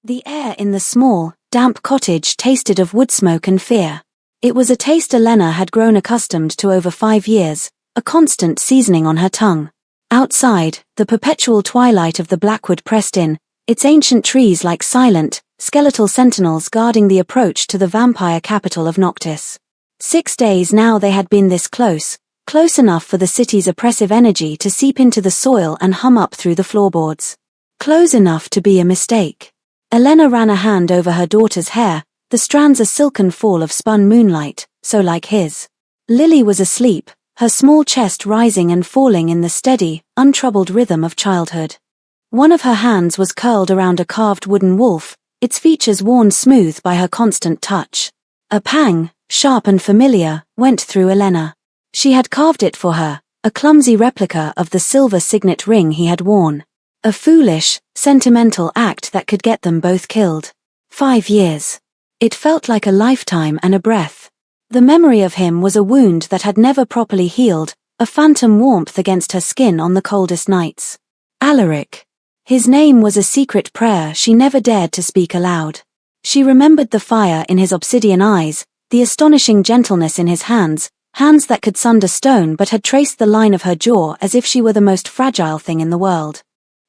The air in the small, damp cottage tasted of wood smoke and fear. It was a taste Elena had grown accustomed to over 5 years, a constant seasoning on her tongue. Outside, the perpetual twilight of the Blackwood pressed in, its ancient trees like silent, skeletal sentinels guarding the approach to the vampire capital of Noctis. 6 days now they had been this close enough for the city's oppressive energy to seep into the soil and hum up through the floorboards. Close enough to be a mistake. Elena ran a hand over her daughter's hair, the strands a silken fall of spun moonlight, so like his. Lily was asleep, her small chest rising and falling in the steady, untroubled rhythm of childhood. One of her hands was curled around a carved wooden wolf, its features worn smooth by her constant touch. A pang, sharp and familiar, went through Elena. She had carved it for her, a clumsy replica of the silver signet ring he had worn. A foolish, sentimental act that could get them both killed. 5 years. It felt like a lifetime and a breath. The memory of him was a wound that had never properly healed, a phantom warmth against her skin on the coldest nights. Alaric. His name was a secret prayer she never dared to speak aloud. She remembered the fire in his obsidian eyes, the astonishing gentleness in his hands that could sunder stone but had traced the line of her jaw as if she were the most fragile thing in the world.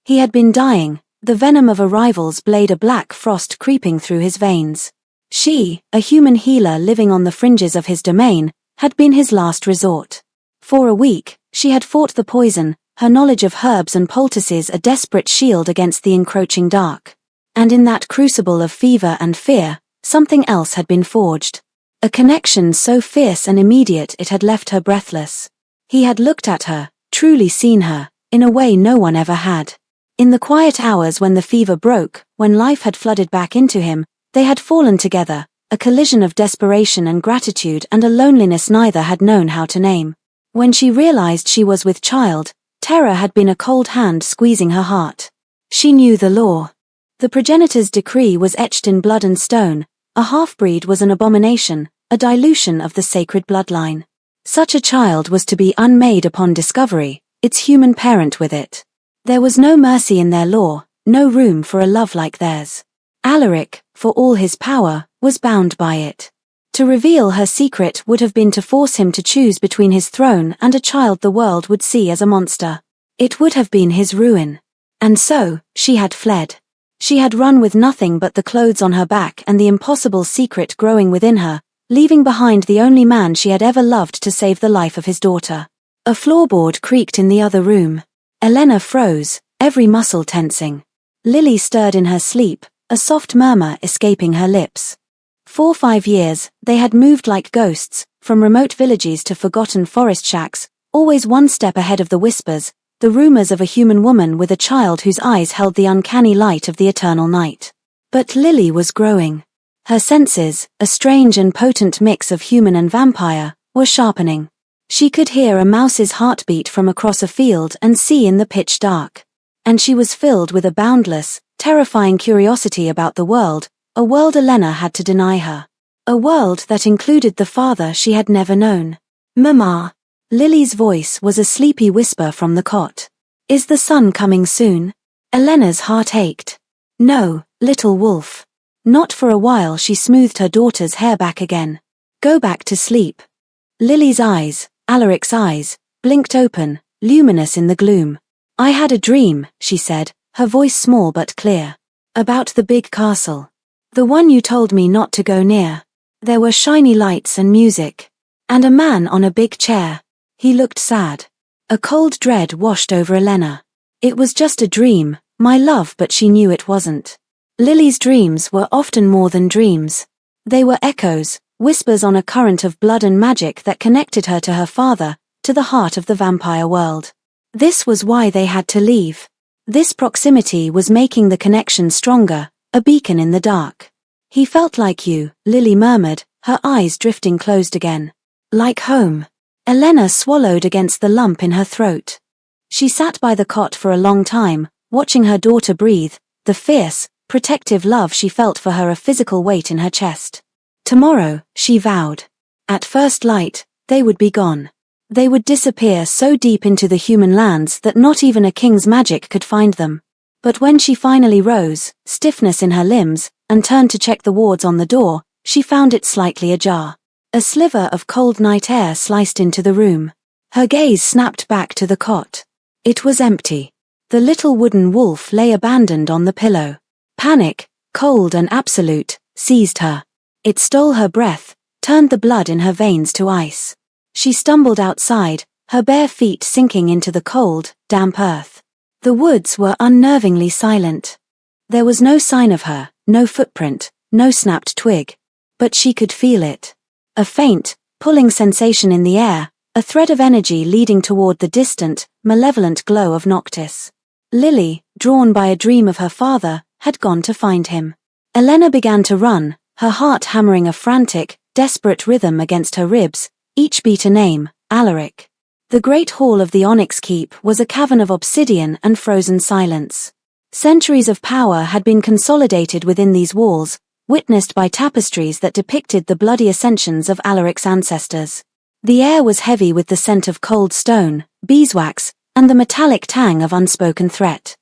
He had been dying, the venom of a rival's blade a black frost creeping through his veins. She, a human healer living on the fringes of his domain, had been his last resort. For a week, she had fought the poison, her knowledge of herbs and poultices a desperate shield against the encroaching dark. And in that crucible of fever and fear, something else had been forged. A connection so fierce and immediate it had left her breathless. He had looked at her, truly seen her, in a way no one ever had. In the quiet hours when the fever broke, when life had flooded back into him, they had fallen together, a collision of desperation and gratitude and a loneliness neither had known how to name. When she realized she was with child, terror had been a cold hand squeezing her heart. She knew the law. The progenitor's decree was etched in blood and stone, a half-breed was an abomination, a dilution of the sacred bloodline. Such a child was to be unmade upon discovery, its human parent with it. There was no mercy in their law, no room for a love like theirs. Alaric, for all his power, was bound by it. To reveal her secret would have been to force him to choose between his throne and a child the world would see as a monster. It would have been his ruin. And so, she had fled. She had run with nothing but the clothes on her back and the impossible secret growing within her, leaving behind the only man she had ever loved to save the life of his daughter. A floorboard creaked in the other room. Elena froze, every muscle tensing. Lily stirred in her sleep, a soft murmur escaping her lips. For 5 years, they had moved like ghosts, from remote villages to forgotten forest shacks, always one step ahead of the whispers, the rumors of a human woman with a child whose eyes held the uncanny light of the eternal night. But Lily was growing. Her senses, a strange and potent mix of human and vampire, were sharpening. She could hear a mouse's heartbeat from across a field and see in the pitch dark. And she was filled with a boundless, terrifying curiosity about the world, a world Elena had to deny her. A world that included the father she had never known. Mama. Lily's voice was a sleepy whisper from the cot. Is the sun coming soon? Elena's heart ached. No, little wolf. Not for a while. She smoothed her daughter's hair back again. Go back to sleep. Lily's eyes, Alaric's eyes, blinked open, luminous in the gloom. I had a dream, she said, her voice small but clear. About the big castle. The one you told me not to go near. There were shiny lights and music. And a man on a big chair. He looked sad. A cold dread washed over Elena. It was just a dream, my love, but she knew it wasn't. Lily's dreams were often more than dreams. They were echoes, whispers on a current of blood and magic that connected her to her father, to the heart of the vampire world. This was why they had to leave. This proximity was making the connection stronger, a beacon in the dark. He felt like you, Lily murmured, her eyes drifting closed again. Like home. Elena swallowed against the lump in her throat. She sat by the cot for a long time, watching her daughter breathe, the fierce, protective love she felt for her a physical weight in her chest. Tomorrow, she vowed. At first light, they would be gone. They would disappear so deep into the human lands that not even a king's magic could find them. But when she finally rose, stiffness in her limbs, and turned to check the wards on the door, she found it slightly ajar. A sliver of cold night air sliced into the room. Her gaze snapped back to the cot. It was empty. The little wooden wolf lay abandoned on the pillow. Panic, cold and absolute, seized her. It stole her breath, turned the blood in her veins to ice. She stumbled outside, her bare feet sinking into the cold, damp earth. The woods were unnervingly silent. There was no sign of her, no footprint, no snapped twig. But she could feel it. A faint, pulling sensation in the air, a thread of energy leading toward the distant, malevolent glow of Noctis. Lily, drawn by a dream of her father, had gone to find him. Elena began to run, her heart hammering a frantic, desperate rhythm against her ribs, each beat a name, Alaric. The great hall of the Onyx Keep was a cavern of obsidian and frozen silence. Centuries of power had been consolidated within these walls, witnessed by tapestries that depicted the bloody ascensions of Alaric's ancestors. The air was heavy with the scent of cold stone, beeswax, and the metallic tang of unspoken threat.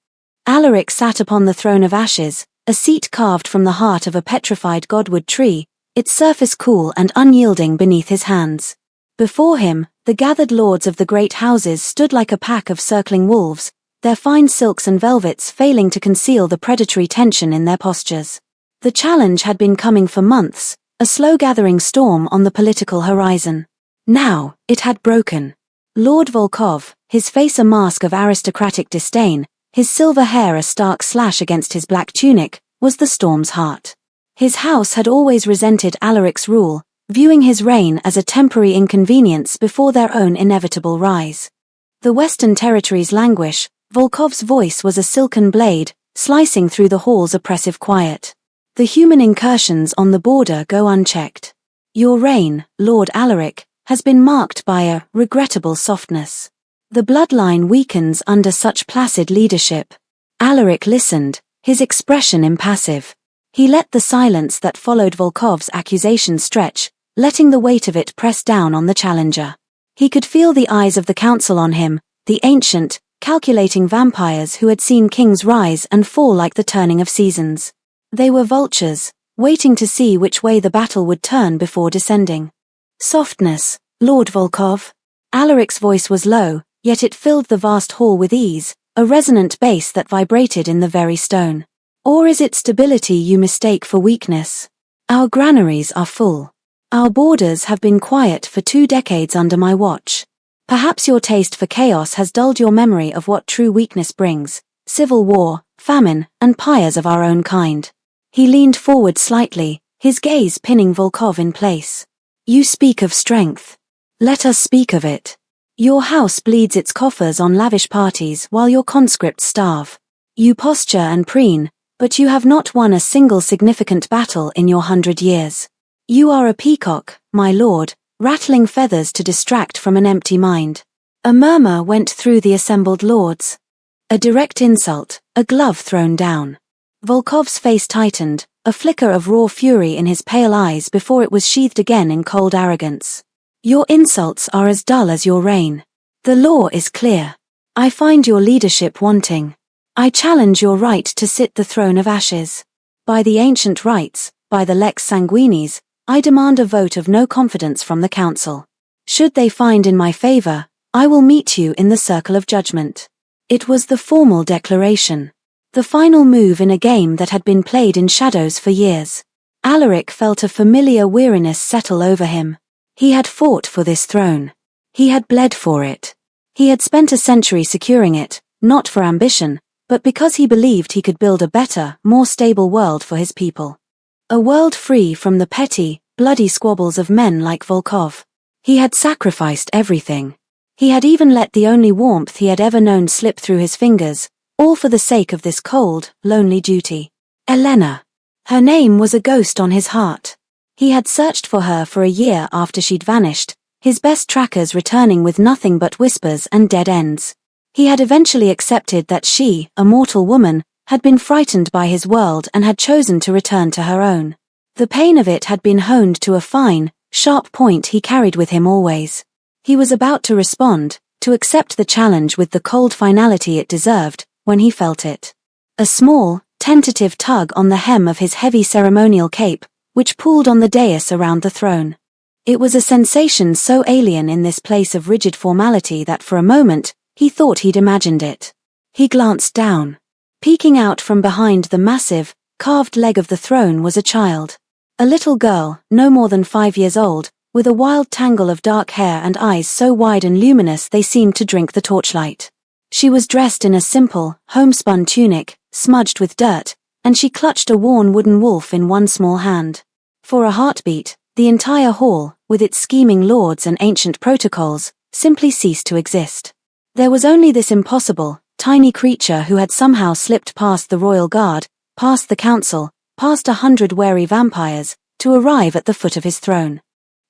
Alaric sat upon the throne of ashes, a seat carved from the heart of a petrified godwood tree, its surface cool and unyielding beneath his hands. Before him, the gathered lords of the great houses stood like a pack of circling wolves, their fine silks and velvets failing to conceal the predatory tension in their postures. The challenge had been coming for months, a slow-gathering storm on the political horizon. Now, it had broken. Lord Volkov, his face a mask of aristocratic disdain, his silver hair a stark slash against his black tunic, was the storm's heart. His house had always resented Alaric's rule, viewing his reign as a temporary inconvenience before their own inevitable rise. The Western territories languish, Volkov's voice was a silken blade, slicing through the hall's oppressive quiet. The human incursions on the border go unchecked. Your reign, Lord Alaric, has been marked by a regrettable softness. The bloodline weakens under such placid leadership. Alaric listened, his expression impassive. He let the silence that followed Volkov's accusation stretch, letting the weight of it press down on the challenger. He could feel the eyes of the council on him, the ancient, calculating vampires who had seen kings rise and fall like the turning of seasons. They were vultures, waiting to see which way the battle would turn before descending. Softness, Lord Volkov. Alaric's voice was low, yet it filled the vast hall with ease, a resonant bass that vibrated in the very stone. Or is it stability you mistake for weakness? Our granaries are full. Our borders have been quiet for 2 decades under my watch. Perhaps your taste for chaos has dulled your memory of what true weakness brings: civil war, famine, and pyres of our own kind. He leaned forward slightly, his gaze pinning Volkov in place. You speak of strength. Let us speak of it. Your house bleeds its coffers on lavish parties while your conscripts starve. You posture and preen, but you have not won a single significant battle in your 100 years. You are a peacock, my lord, rattling feathers to distract from an empty mind. A murmur went through the assembled lords. A direct insult, a glove thrown down. Volkov's face tightened, a flicker of raw fury in his pale eyes before it was sheathed again in cold arrogance. Your insults are as dull as your reign. The law is clear. I find your leadership wanting. I challenge your right to sit the throne of ashes. By the ancient rights, by the lex sanguinis, I demand a vote of no confidence from the council. Should they find in my favor, I will meet you in the circle of judgment. It was the formal declaration. The final move in a game that had been played in shadows for years. Alaric felt a familiar weariness settle over him. He had fought for this throne. He had bled for it. He had spent a century securing it, not for ambition, but because he believed he could build a better, more stable world for his people. A world free from the petty, bloody squabbles of men like Volkov. He had sacrificed everything. He had even let the only warmth he had ever known slip through his fingers, all for the sake of this cold, lonely duty. Elena. Her name was a ghost on his heart. He had searched for her for a year after she'd vanished, his best trackers returning with nothing but whispers and dead ends. He had eventually accepted that she, a mortal woman, had been frightened by his world and had chosen to return to her own. The pain of it had been honed to a fine, sharp point he carried with him always. He was about to respond, to accept the challenge with the cold finality it deserved, when he felt it. A small, tentative tug on the hem of his heavy ceremonial cape, which pulled on the dais around the throne. It was a sensation so alien in this place of rigid formality that for a moment, he thought he'd imagined it. He glanced down. Peeking out from behind the massive, carved leg of the throne was a child. A little girl, no more than 5 years old, with a wild tangle of dark hair and eyes so wide and luminous they seemed to drink the torchlight. She was dressed in a simple, homespun tunic, smudged with dirt, and she clutched a worn wooden wolf in one small hand. For a heartbeat, the entire hall, with its scheming lords and ancient protocols, simply ceased to exist. There was only this impossible, tiny creature who had somehow slipped past the royal guard, past the council, past 100 wary vampires, to arrive at the foot of his throne.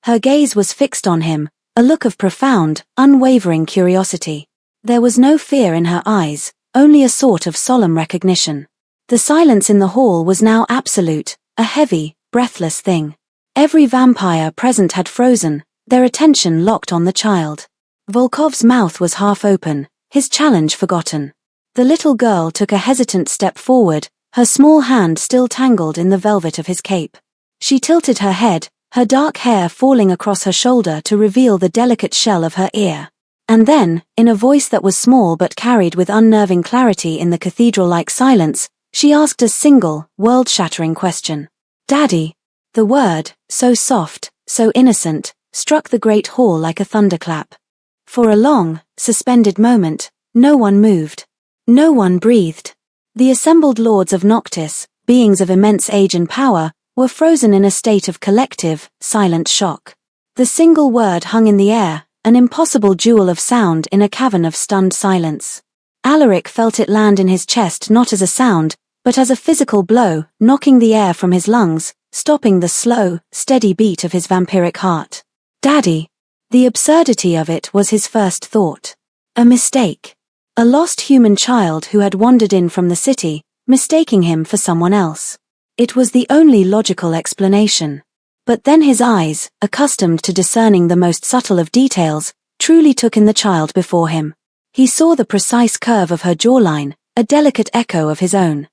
Her gaze was fixed on him, a look of profound, unwavering curiosity. There was no fear in her eyes, only a sort of solemn recognition. The silence in the hall was now absolute, a heavy, breathless thing. Every vampire present had frozen, their attention locked on the child. Volkov's mouth was half open, his challenge forgotten. The little girl took a hesitant step forward, her small hand still tangled in the velvet of his cape. She tilted her head, her dark hair falling across her shoulder to reveal the delicate shell of her ear. And then, in a voice that was small but carried with unnerving clarity in the cathedral-like silence, she asked a single, world-shattering question. "Daddy." The word, so soft, so innocent, struck the great hall like a thunderclap. For a long, suspended moment, no one moved. No one breathed. The assembled lords of Noctis, beings of immense age and power, were frozen in a state of collective, silent shock. The single word hung in the air, an impossible jewel of sound in a cavern of stunned silence. Alaric felt it land in his chest not as a sound, but as a physical blow, knocking the air from his lungs, stopping the slow, steady beat of his vampiric heart. Daddy. The absurdity of it was his first thought. A mistake. A lost human child who had wandered in from the city, mistaking him for someone else. It was the only logical explanation. But then his eyes, accustomed to discerning the most subtle of details, truly took in the child before him. He saw the precise curve of her jawline, a delicate echo of his own.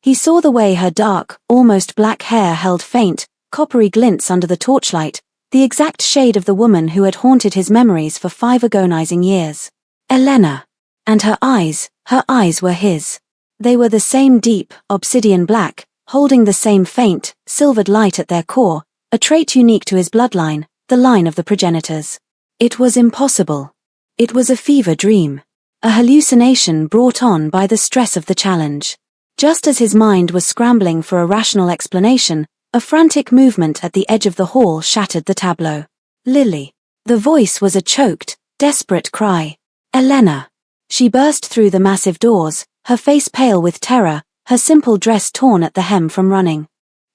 He saw the way her dark, almost black hair held faint, coppery glints under the torchlight, the exact shade of the woman who had haunted his memories for 5 agonizing years. Elena. And her eyes were his. They were the same deep, obsidian black, holding the same faint, silvered light at their core, a trait unique to his bloodline, the line of the progenitors. It was impossible. It was a fever dream. A hallucination brought on by the stress of the challenge. Just as his mind was scrambling for a rational explanation, a frantic movement at the edge of the hall shattered the tableau. Lily. The voice was a choked, desperate cry. Elena. She burst through the massive doors, her face pale with terror, her simple dress torn at the hem from running.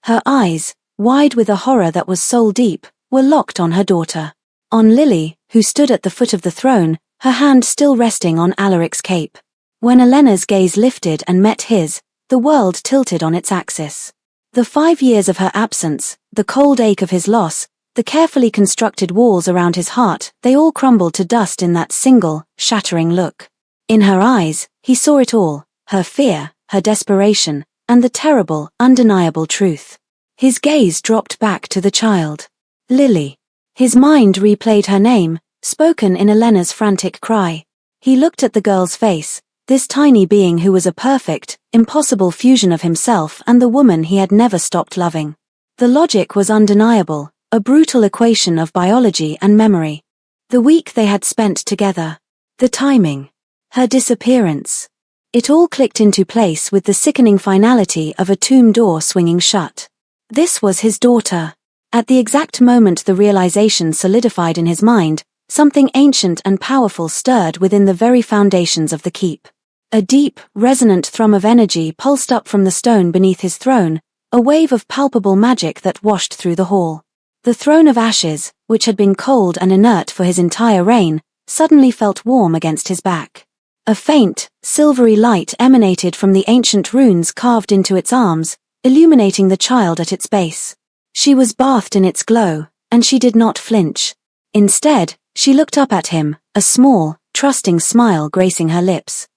Her eyes, wide with a horror that was soul-deep, were locked on her daughter. On Lily, who stood at the foot of the throne, her hand still resting on Alaric's cape. When Elena's gaze lifted and met his, the world tilted on its axis. The 5 years of her absence, the cold ache of his loss, the carefully constructed walls around his heart, they all crumbled to dust in that single, shattering look. In her eyes, he saw it all, her fear, her desperation, and the terrible, undeniable truth. His gaze dropped back to the child. Lily. His mind replayed her name, spoken in Elena's frantic cry. He looked at the girl's face, this tiny being who was a perfect, impossible fusion of himself and the woman he had never stopped loving. The logic was undeniable, a brutal equation of biology and memory. The week they had spent together. The timing. Her disappearance. It all clicked into place with the sickening finality of a tomb door swinging shut. This was his daughter. At the exact moment the realization solidified in his mind, something ancient and powerful stirred within the very foundations of the keep. A deep, resonant thrum of energy pulsed up from the stone beneath his throne, a wave of palpable magic that washed through the hall. The throne of ashes, which had been cold and inert for his entire reign, suddenly felt warm against his back. A faint, silvery light emanated from the ancient runes carved into its arms, illuminating the child at its base. She was bathed in its glow, and she did not flinch. Instead, she looked up at him, a small, trusting smile gracing her lips.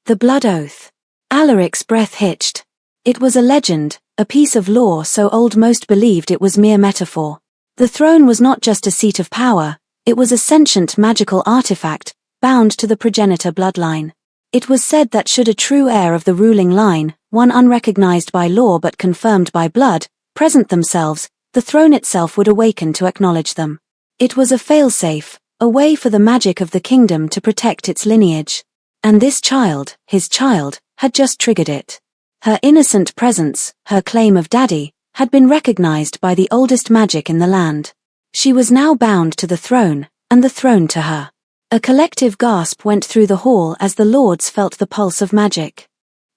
The blood oath. Alaric's breath hitched. It was a legend, a piece of lore so old most believed it was mere metaphor. The throne was not just a seat of power, it was a sentient magical artifact, bound to the progenitor bloodline. It was said that should a true heir of the ruling line, one unrecognized by law but confirmed by blood, present themselves, the throne itself would awaken to acknowledge them. It was a failsafe, a way for the magic of the kingdom to protect its lineage. And this child, his child, had just triggered it. Her innocent presence, her claim of daddy, had been recognized by the oldest magic in the land. She was now bound to the throne, and the throne to her. A collective gasp went through the hall as the lords felt the pulse of magic.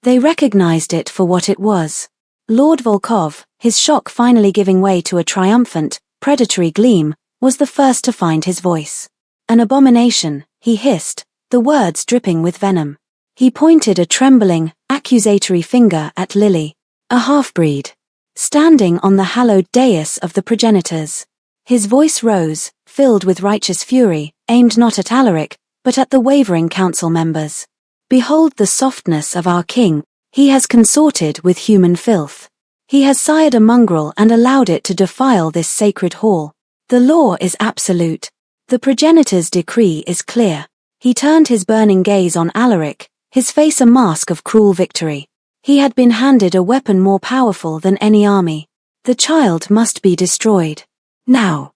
They recognized it for what it was. Lord Volkov, his shock finally giving way to a triumphant, predatory gleam, was the first to find his voice. An abomination, he hissed, the words dripping with venom. He pointed a trembling, accusatory finger at Lily, a half-breed, standing on the hallowed dais of the progenitors. His voice rose, filled with righteous fury, aimed not at Alaric, but at the wavering council members. Behold the softness of our king, he has consorted with human filth. He has sired a mongrel and allowed it to defile this sacred hall. The law is absolute. The progenitor's decree is clear. He turned his burning gaze on Alaric, his face a mask of cruel victory. He had been handed a weapon more powerful than any army. The child must be destroyed. Now.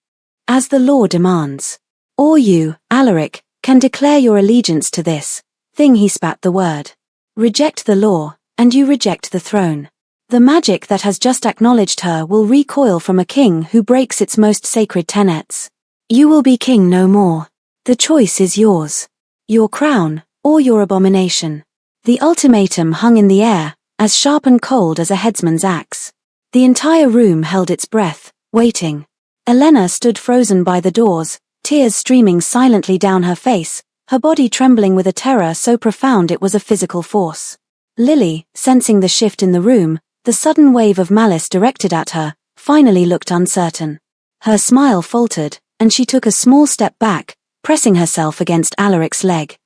As the law demands. Or you, Alaric, can declare your allegiance to this thing. He spat the word. Reject the law, and you reject the throne. The magic that has just acknowledged her will recoil from a king who breaks its most sacred tenets. You will be king no more. The choice is yours. Your crown, or your abomination. The ultimatum hung in the air, as sharp and cold as a headsman's axe. The entire room held its breath, waiting. Elena stood frozen by the doors, tears streaming silently down her face, her body trembling with a terror so profound it was a physical force. Lily, sensing the shift in the room, the sudden wave of malice directed at her, finally looked uncertain. Her smile faltered, and she took a small step back, pressing herself against Alaric's leg.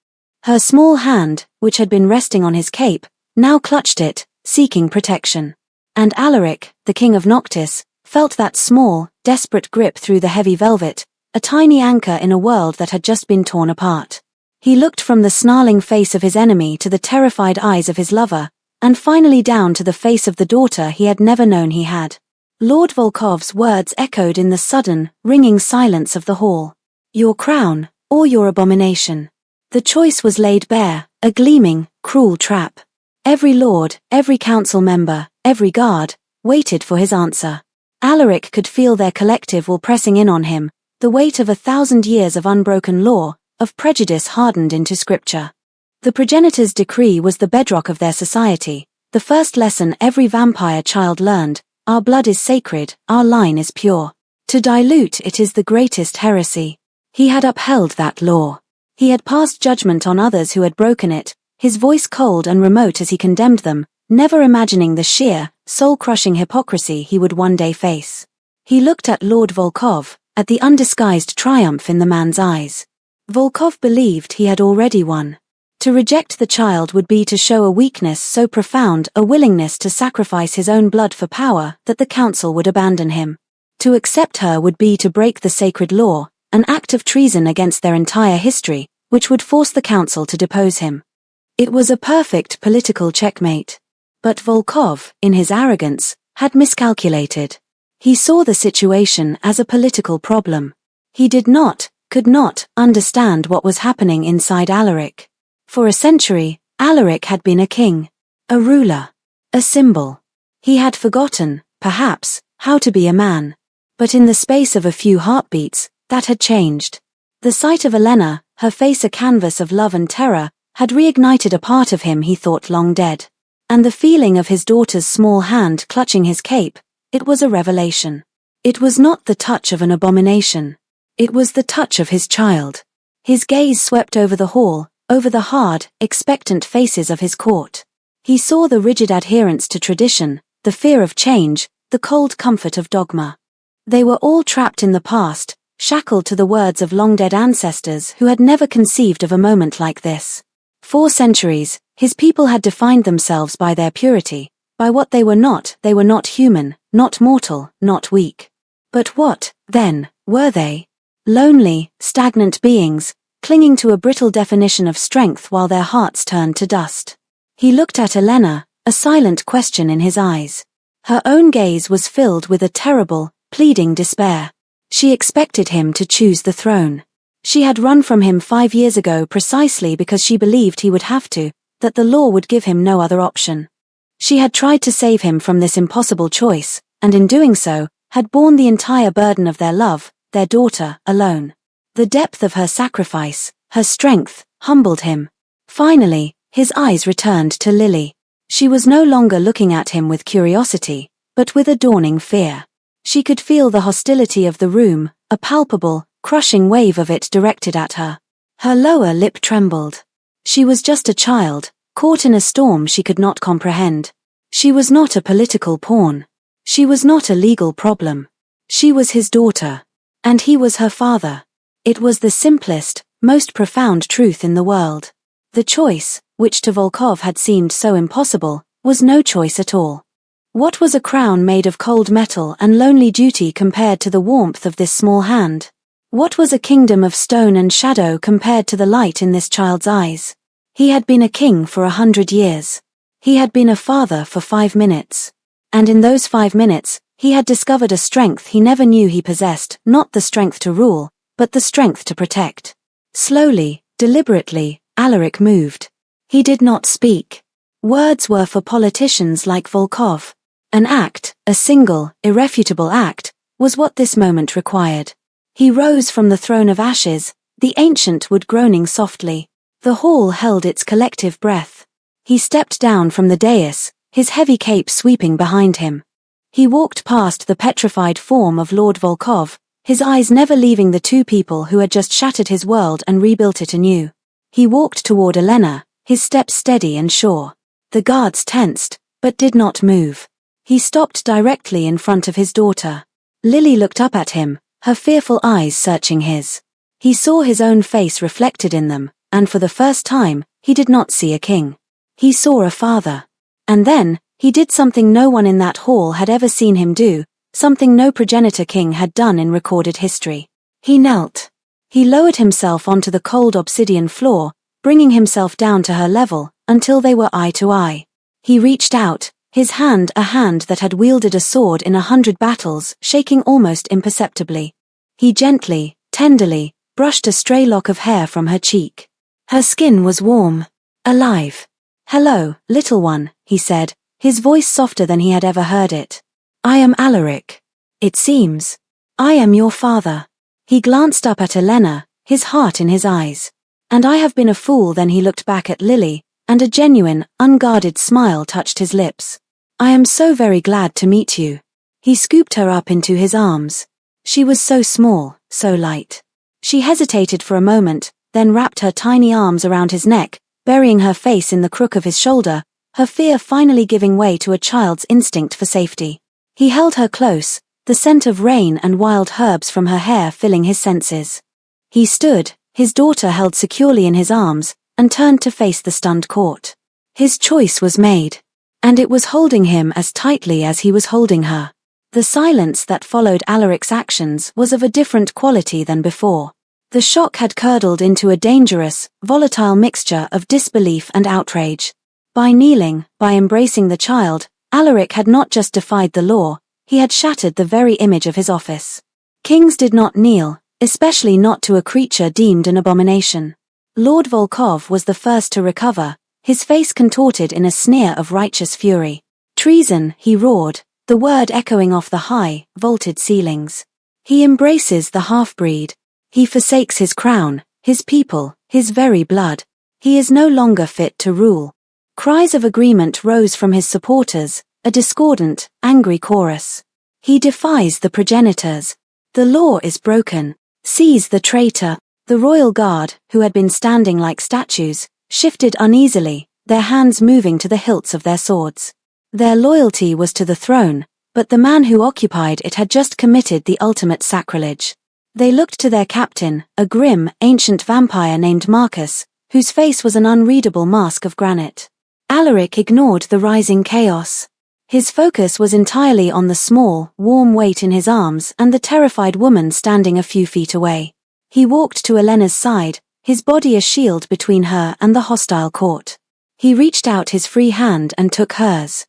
Her small hand, which had been resting on his cape, now clutched it, seeking protection. And Alaric, the king of Noctis, felt that small, desperate grip through the heavy velvet, a tiny anchor in a world that had just been torn apart. He looked from the snarling face of his enemy to the terrified eyes of his lover, and finally down to the face of the daughter he had never known he had. Lord Volkov's words echoed in the sudden, ringing silence of the hall. Your crown, or your abomination. The choice was laid bare, a gleaming, cruel trap. Every lord, every council member, every guard, waited for his answer. Alaric could feel their collective will pressing in on him, the weight of 1,000 years of unbroken law, of prejudice hardened into scripture. The progenitor's decree was the bedrock of their society, the first lesson every vampire child learned: our blood is sacred, our line is pure. To dilute it is the greatest heresy. He had upheld that law. He had passed judgment on others who had broken it, his voice cold and remote as he condemned them, never imagining the sheer, soul-crushing hypocrisy he would one day face. He looked at Lord Volkov, at the undisguised triumph in the man's eyes. Volkov believed he had already won. To reject the child would be to show a weakness so profound, a willingness to sacrifice his own blood for power, that the council would abandon him. To accept her would be to break the sacred law, an act of treason against their entire history, which would force the council to depose him. It was a perfect political checkmate. But Volkov, in his arrogance, had miscalculated. He saw the situation as a political problem. He could not, understand what was happening inside Alaric. For a century, Alaric had been a king, a ruler, a symbol. He had forgotten, perhaps, how to be a man. But in the space of a few heartbeats, that had changed. The sight of Elena, her face a canvas of love and terror, had reignited a part of him he thought long dead. And the feeling of his daughter's small hand clutching his cape, it was a revelation. It was not the touch of an abomination. It was the touch of his child. His gaze swept over the hall, over the hard, expectant faces of his court. He saw the rigid adherence to tradition, the fear of change, the cold comfort of dogma. They were all trapped in the past, shackled to the words of long-dead ancestors who had never conceived of a moment like this. 4 centuries, His people had defined themselves by their purity, by what they were not human, not mortal, not weak. But what, then, were they? Lonely, stagnant beings, clinging to a brittle definition of strength while their hearts turned to dust. He looked at Elena, a silent question in his eyes. Her own gaze was filled with a terrible, pleading despair. She expected him to choose the throne. She had run from him 5 years ago precisely because she believed he would have to, that the law would give him no other option. She had tried to save him from this impossible choice, and in doing so, had borne the entire burden of their love, their daughter, alone. The depth of her sacrifice, her strength, humbled him. Finally, his eyes returned to Lily. She was no longer looking at him with curiosity, but with a dawning fear. She could feel the hostility of the room, a palpable, crushing wave of it directed at her. Her lower lip trembled. She was just a child, caught in a storm she could not comprehend. She was not a political pawn. She was not a legal problem. She was his daughter. And he was her father. It was the simplest, most profound truth in the world. The choice, which to Volkov had seemed so impossible, was no choice at all. What was a crown made of cold metal and lonely duty compared to the warmth of this small hand? What was a kingdom of stone and shadow compared to the light in this child's eyes? He had been a king for 100 years. He had been a father for 5 minutes. And in those 5 minutes, he had discovered a strength he never knew he possessed, not the strength to rule, but the strength to protect. Slowly, deliberately, Alaric moved. He did not speak. Words were for politicians like Volkov. An act, a single, irrefutable act, was what this moment required. He rose from the throne of ashes, the ancient wood groaning softly. The hall held its collective breath. He stepped down from the dais, his heavy cape sweeping behind him. He walked past the petrified form of Lord Volkov, his eyes never leaving the two people who had just shattered his world and rebuilt it anew. He walked toward Elena, his steps steady and sure. The guards tensed, but did not move. He stopped directly in front of his daughter. Lily looked up at him, her fearful eyes searching his. He saw his own face reflected in them, and for the first time, he did not see a king. He saw a father. And then, he did something no one in that hall had ever seen him do, something no progenitor king had done in recorded history. He knelt. He lowered himself onto the cold obsidian floor, bringing himself down to her level, until they were eye to eye. He reached out, his hand a hand that had wielded a sword in 100 battles, shaking almost imperceptibly. He gently, tenderly, brushed a stray lock of hair from her cheek. Her skin was warm, alive. "Hello, little one," he said, his voice softer than he had ever heard it. "I am Alaric. It seems. I am your father." He glanced up at Elena, his heart in his eyes. "And I have been a fool." Then he looked back at Lily, and a genuine, unguarded smile touched his lips. "I am so very glad to meet you." He scooped her up into his arms. She was so small, so light. She hesitated for a moment, then wrapped her tiny arms around his neck, burying her face in the crook of his shoulder, her fear finally giving way to a child's instinct for safety. He held her close, the scent of rain and wild herbs from her hair filling his senses. He stood, his daughter held securely in his arms, and turned to face the stunned court. His choice was made. And it was holding him as tightly as he was holding her. The silence that followed Alaric's actions was of a different quality than before. The shock had curdled into a dangerous, volatile mixture of disbelief and outrage. By kneeling, by embracing the child, Alaric had not just defied the law, he had shattered the very image of his office. Kings did not kneel, especially not to a creature deemed an abomination. Lord Volkov was the first to recover, his face contorted in a sneer of righteous fury. "Treason," he roared, the word echoing off the high, vaulted ceilings. "He embraces the half-breed. He forsakes his crown, his people, his very blood. He is no longer fit to rule." Cries of agreement rose from his supporters, a discordant, angry chorus. "He defies the progenitors. The law is broken. Seize the traitor." The royal guard, who had been standing like statues, shifted uneasily, their hands moving to the hilts of their swords. Their loyalty was to the throne, but the man who occupied it had just committed the ultimate sacrilege. They looked to their captain, a grim, ancient vampire named Marcus, whose face was an unreadable mask of granite. Alaric ignored the rising chaos. His focus was entirely on the small, warm weight in his arms and the terrified woman standing a few feet away. He walked to Elena's side, his body a shield between her and the hostile court. He reached out his free hand and took hers.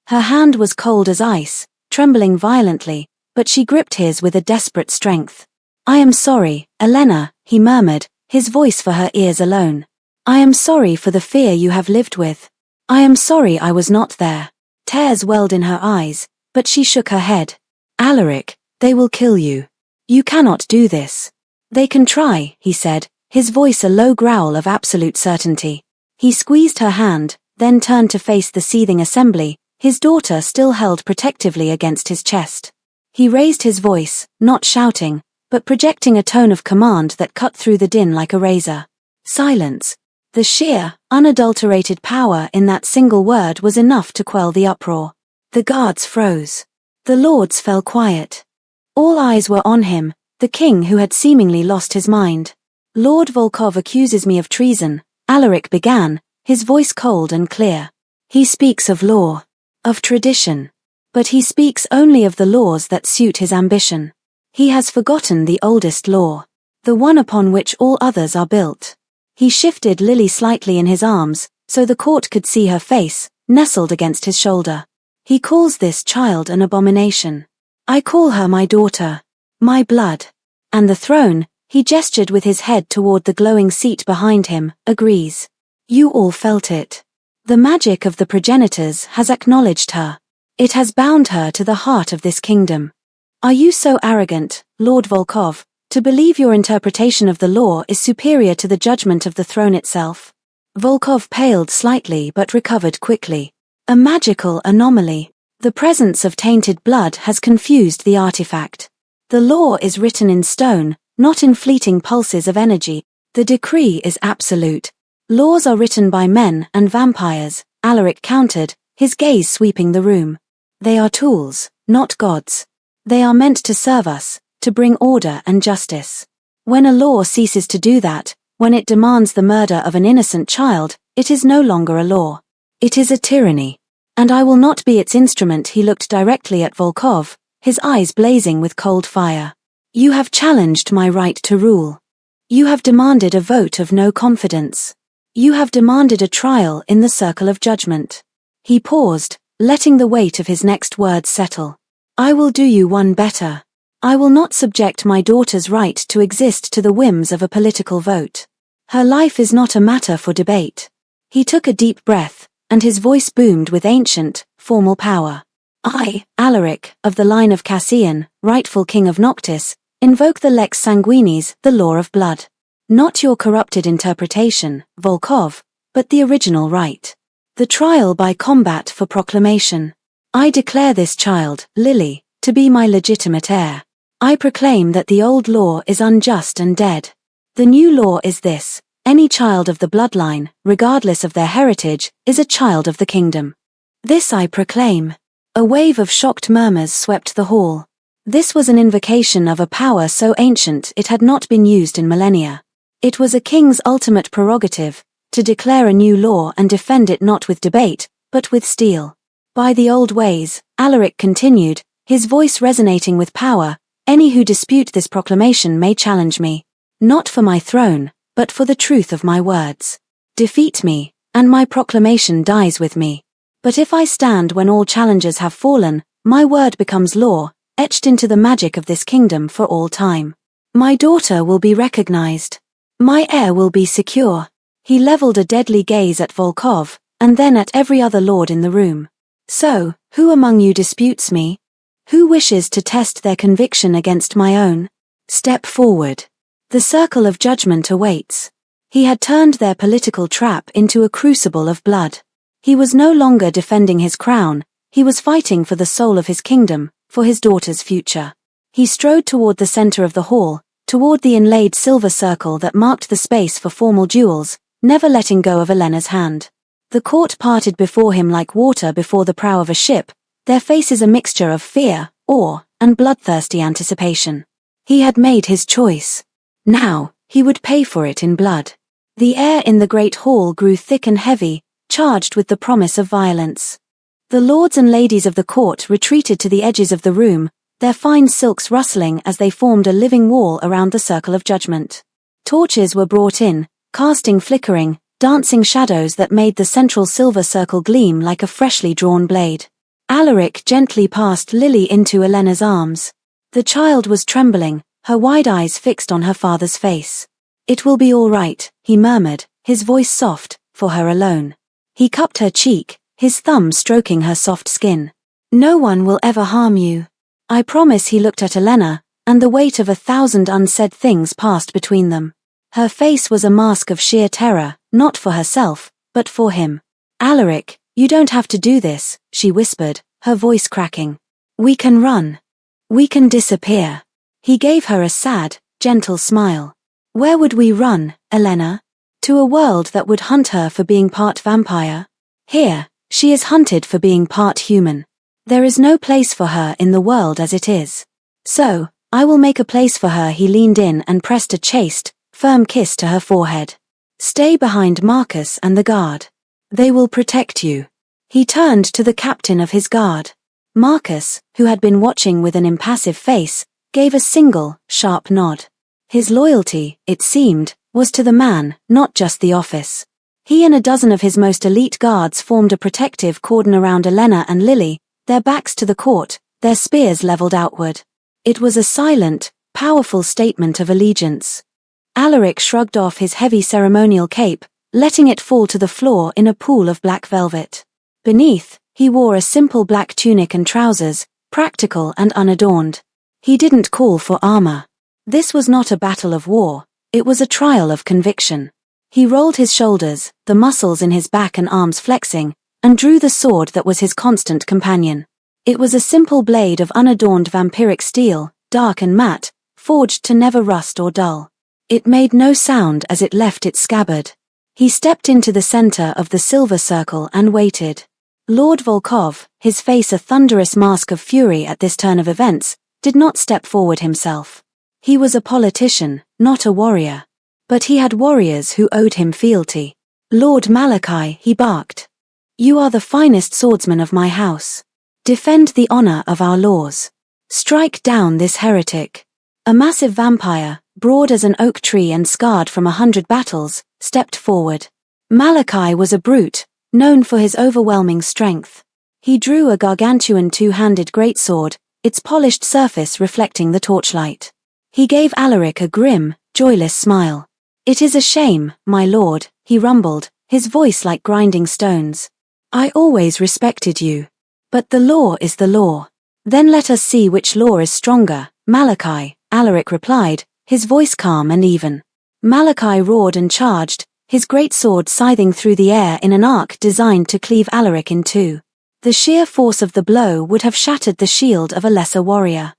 Her hand was cold as ice, trembling violently, but she gripped his with a desperate strength. "I am sorry, Elena," he murmured, his voice for her ears alone. "I am sorry for the fear you have lived with. I am sorry I was not there." Tears welled in her eyes, but she shook her head. "Alaric, they will kill you. You cannot do this." "They can try," he said, his voice a low growl of absolute certainty. He squeezed her hand, then turned to face the seething assembly, his daughter still held protectively against his chest. He raised his voice, not shouting, but projecting a tone of command that cut through the din like a razor. "Silence." The sheer, unadulterated power in that single word was enough to quell the uproar. The guards froze. The lords fell quiet. All eyes were on him, the king who had seemingly lost his mind. "Lord Volkov accuses me of treason," Alaric began, his voice cold and clear. "He speaks of law, of tradition. But he speaks only of the laws that suit his ambition. He has forgotten the oldest law, the one upon which all others are built." He shifted Lily slightly in his arms, so the court could see her face, nestled against his shoulder. "He calls this child an abomination. I call her my daughter, my blood. And the throne," he gestured with his head toward the glowing seat behind him, "agrees. You all felt it. The magic of the progenitors has acknowledged her. It has bound her to the heart of this kingdom. Are you so arrogant, Lord Volkov, to believe your interpretation of the law is superior to the judgment of the throne itself?" Volkov paled slightly but recovered quickly. "A magical anomaly. The presence of tainted blood has confused the artifact. The law is written in stone, not in fleeting pulses of energy. The decree is absolute. Laws are written by men and vampires," Alaric countered, his gaze sweeping the room. "They are tools, not gods. They are meant to serve us, to bring order and justice. When a law ceases to do that, when it demands the murder of an innocent child, it is no longer a law. It is a tyranny. And I will not be its instrument." He looked directly at Volkov, his eyes blazing with cold fire. "You have challenged my right to rule. You have demanded a vote of no confidence. You have demanded a trial in the circle of judgment." He paused, letting the weight of his next words settle. "I will do you one better. I will not subject my daughter's right to exist to the whims of a political vote. Her life is not a matter for debate." He took a deep breath, and his voice boomed with ancient, formal power. "I, Alaric, of the line of Cassian, rightful king of Noctis, invoke the lex sanguinis, the law of blood. Not your corrupted interpretation, Volkov, but the original right. The trial by combat for proclamation. I declare this child, Lily, to be my legitimate heir. I proclaim that the old law is unjust and dead. The new law is this: any child of the bloodline, regardless of their heritage, is a child of the kingdom. This I proclaim." A wave of shocked murmurs swept the hall. This was an invocation of a power so ancient it had not been used in millennia. It was a king's ultimate prerogative, to declare a new law and defend it not with debate, but with steel. "By the old ways," Alaric continued, his voice resonating with power, "any who dispute this proclamation may challenge me. Not for my throne, but for the truth of my words. Defeat me, and my proclamation dies with me. But if I stand when all challengers have fallen, my word becomes law, etched into the magic of this kingdom for all time. My daughter will be recognized. My heir will be secure." He leveled a deadly gaze at Volkov, and then at every other lord in the room. "So, who among you disputes me? Who wishes to test their conviction against my own? Step forward. The circle of judgment awaits." He had turned their political trap into a crucible of blood. He was no longer defending his crown, he was fighting for the soul of his kingdom, for his daughter's future. He strode toward the center of the hall, toward the inlaid silver circle that marked the space for formal duels, never letting go of Elena's hand. The court parted before him like water before the prow of a ship, their faces a mixture of fear, awe, and bloodthirsty anticipation. He had made his choice. Now, he would pay for it in blood. The air in the great hall grew thick and heavy, charged with the promise of violence. The lords and ladies of the court retreated to the edges of the room, their fine silks rustling as they formed a living wall around the circle of judgment. Torches were brought in, casting flickering, dancing shadows that made the central silver circle gleam like a freshly drawn blade. Alaric gently passed Lily into Elena's arms. The child was trembling, her wide eyes fixed on her father's face. "It will be all right," he murmured, his voice soft, for her alone. He cupped her cheek, his thumb stroking her soft skin. "No one will ever harm you. I promise." He looked at Elena, and the weight of 1,000 unsaid things passed between them. Her face was a mask of sheer terror, not for herself, but for him. "Alaric, you don't have to do this," she whispered, her voice cracking. "We can run. We can disappear." He gave her a sad, gentle smile. "Where would we run, Elena? To a world that would hunt her for being part vampire? Here, she is hunted for being part human. There is no place for her in the world as it is. So, I will make a place for her." He leaned in and pressed a chaste, firm kiss to her forehead. "Stay behind Marcus and the guard. They will protect you." He turned to the captain of his guard. Marcus, who had been watching with an impassive face, gave a single, sharp nod. His loyalty, it seemed, was to the man, not just the office. He and a dozen of his most elite guards formed a protective cordon around Elena and Lily, their backs to the court, their spears leveled outward. It was a silent, powerful statement of allegiance. Alaric shrugged off his heavy ceremonial cape, letting it fall to the floor in a pool of black velvet. Beneath, he wore a simple black tunic and trousers, practical and unadorned. He didn't call for armor. This was not a battle of war, it was a trial of conviction. He rolled his shoulders, the muscles in his back and arms flexing, and drew the sword that was his constant companion. It was a simple blade of unadorned vampiric steel, dark and matte, forged to never rust or dull. It made no sound as it left its scabbard. He stepped into the center of the silver circle and waited. Lord Volkov, his face a thunderous mask of fury at this turn of events, did not step forward himself. He was a politician, not a warrior. But he had warriors who owed him fealty. "Lord Malachi," he barked. "You are the finest swordsman of my house. Defend the honor of our laws. Strike down this heretic." A massive vampire, broad as an oak tree and scarred from 100 battles, stepped forward. Malachi was a brute, known for his overwhelming strength. He drew a gargantuan two-handed greatsword, its polished surface reflecting the torchlight. He gave Alaric a grim, joyless smile. "It is a shame, my lord," he rumbled, his voice like grinding stones. "I always respected you. But the law is the law. Then let us see which law is stronger, Malachi," Alaric replied, his voice calm and even. Malachi roared and charged, his greatsword scything through the air in an arc designed to cleave Alaric in two. The sheer force of the blow would have shattered the shield of a lesser warrior.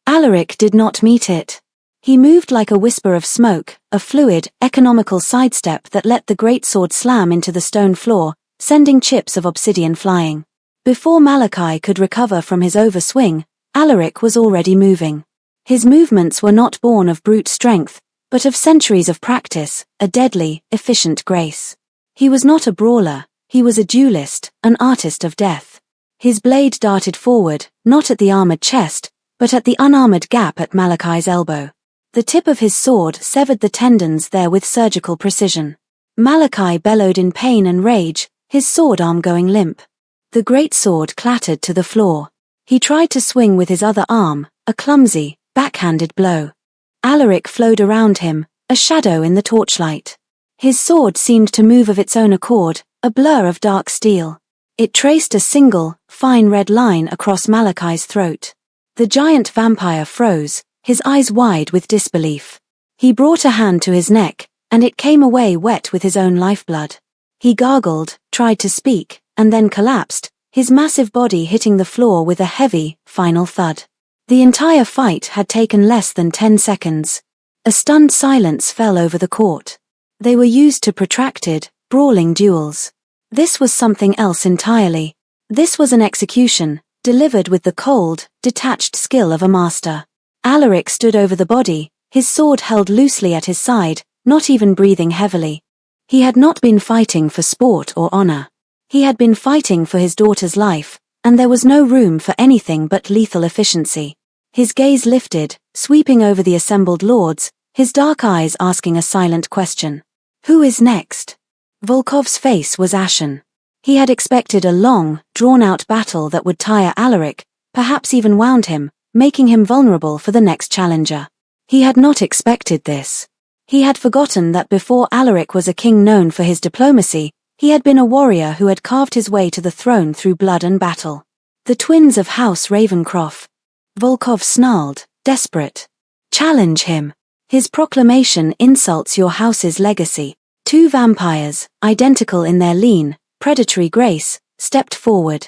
Alaric did not meet it. He moved like a whisper of smoke, a fluid, economical sidestep that let the greatsword slam into the stone floor, sending chips of obsidian flying. Before Malachi could recover from his overswing, Alaric was already moving. His movements were not born of brute strength, but of centuries of practice, a deadly, efficient grace. He was not a brawler, he was a duelist, an artist of death. His blade darted forward, not at the armored chest, but at the unarmored gap at Malachi's elbow. The tip of his sword severed the tendons there with surgical precision. Malachi bellowed in pain and rage, his sword arm going limp. The great sword clattered to the floor. He tried to swing with his other arm, a clumsy, backhanded blow. Alaric flowed around him, a shadow in the torchlight. His sword seemed to move of its own accord, a blur of dark steel. It traced a single, fine red line across Malachi's throat. The giant vampire froze, his eyes wide with disbelief. He brought a hand to his neck, and it came away wet with his own lifeblood. He gargled, tried to speak, and then collapsed, his massive body hitting the floor with a heavy, final thud. The entire fight had taken less than 10 seconds. A stunned silence fell over the court. They were used to protracted, brawling duels. This was something else entirely. This was an execution, delivered with the cold, detached skill of a master. Alaric stood over the body, his sword held loosely at his side, not even breathing heavily. He had not been fighting for sport or honor. He had been fighting for his daughter's life, and there was no room for anything but lethal efficiency. His gaze lifted, sweeping over the assembled lords, his dark eyes asking a silent question. Who is next? Volkov's face was ashen. He had expected a long, drawn-out battle that would tire Alaric, perhaps even wound him, making him vulnerable for the next challenger. He had not expected this. He had forgotten that before Alaric was a king known for his diplomacy, he had been a warrior who had carved his way to the throne through blood and battle. The twins of House Ravencroft. Volkov snarled, desperate. Challenge him. His proclamation insults your house's legacy. Two vampires, identical in their lean, predatory grace, stepped forward.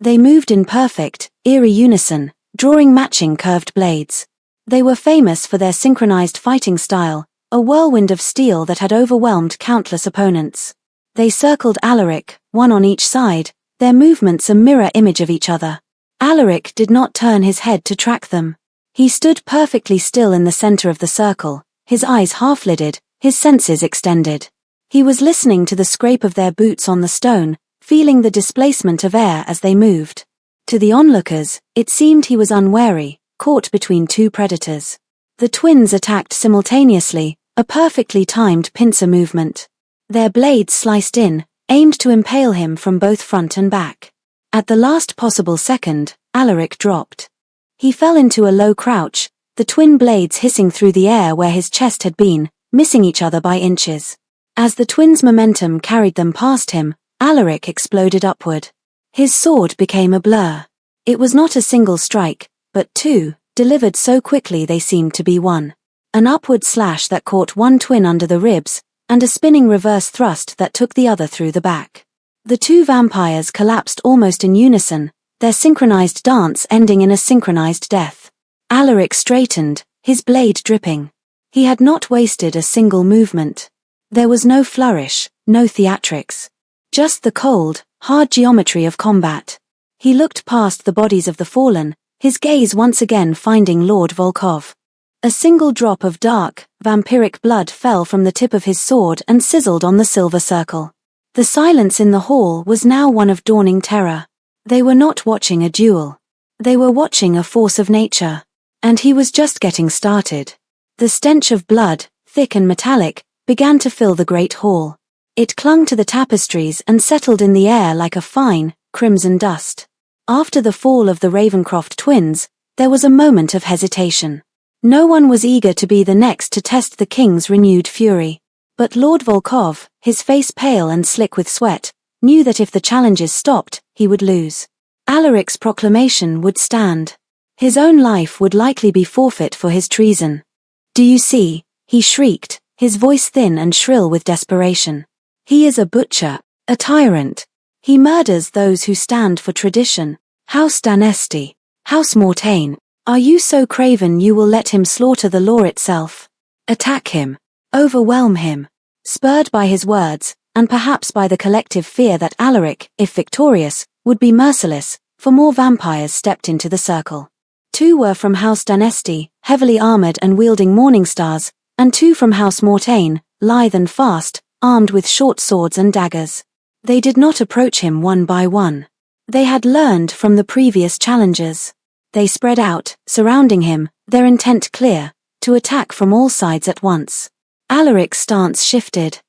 They moved in perfect, eerie unison, drawing matching curved blades. They were famous for their synchronized fighting style, a whirlwind of steel that had overwhelmed countless opponents. They circled Alaric, one on each side, their movements a mirror image of each other. Alaric did not turn his head to track them. He stood perfectly still in the center of the circle, his eyes half-lidded, his senses extended. He was listening to the scrape of their boots on the stone, feeling the displacement of air as they moved. To the onlookers, it seemed he was unwary, caught between two predators. The twins attacked simultaneously, a perfectly timed pincer movement. Their blades sliced in, aimed to impale him from both front and back. At the last possible second, Alaric dropped. He fell into a low crouch, the twin blades hissing through the air where his chest had been, missing each other by inches. As the twins' momentum carried them past him, Alaric exploded upward. His sword became a blur. It was not a single strike, but two, delivered so quickly they seemed to be one. An upward slash that caught one twin under the ribs, and a spinning reverse thrust that took the other through the back. The two vampires collapsed almost in unison, their synchronized dance ending in a synchronized death. Alaric straightened, his blade dripping. He had not wasted a single movement. There was no flourish, no theatrics. Just the cold, hard geometry of combat. He looked past the bodies of the fallen, his gaze once again finding Lord Volkov. A single drop of dark, vampiric blood fell from the tip of his sword and sizzled on the silver circle. The silence in the hall was now one of dawning terror. They were not watching a duel. They were watching a force of nature. And he was just getting started. The stench of blood, thick and metallic, began to fill the great hall. It clung to the tapestries and settled in the air like a fine, crimson dust. After the fall of the Ravencroft twins, there was a moment of hesitation. No one was eager to be the next to test the king's renewed fury. But Lord Volkov, his face pale and slick with sweat, knew that if the challenges stopped, he would lose. Alaric's proclamation would stand. His own life would likely be forfeit for his treason. "Do you see?" he shrieked, his voice thin and shrill with desperation. "He is a butcher, a tyrant. He murders those who stand for tradition. House Danesti, House Mortain, are you so craven you will let him slaughter the law itself? Attack him. Overwhelm him." Spurred by his words, and perhaps by the collective fear that Alaric, if victorious, would be merciless, for more vampires stepped into the circle. Two were from House Danesti, heavily armored and wielding morning stars, and two from House Mortain, lithe and fast, armed with short swords and daggers. They did not approach him one by one. They had learned from the previous challengers. They spread out, surrounding him, their intent clear, to attack from all sides at once. Alaric's stance shifted.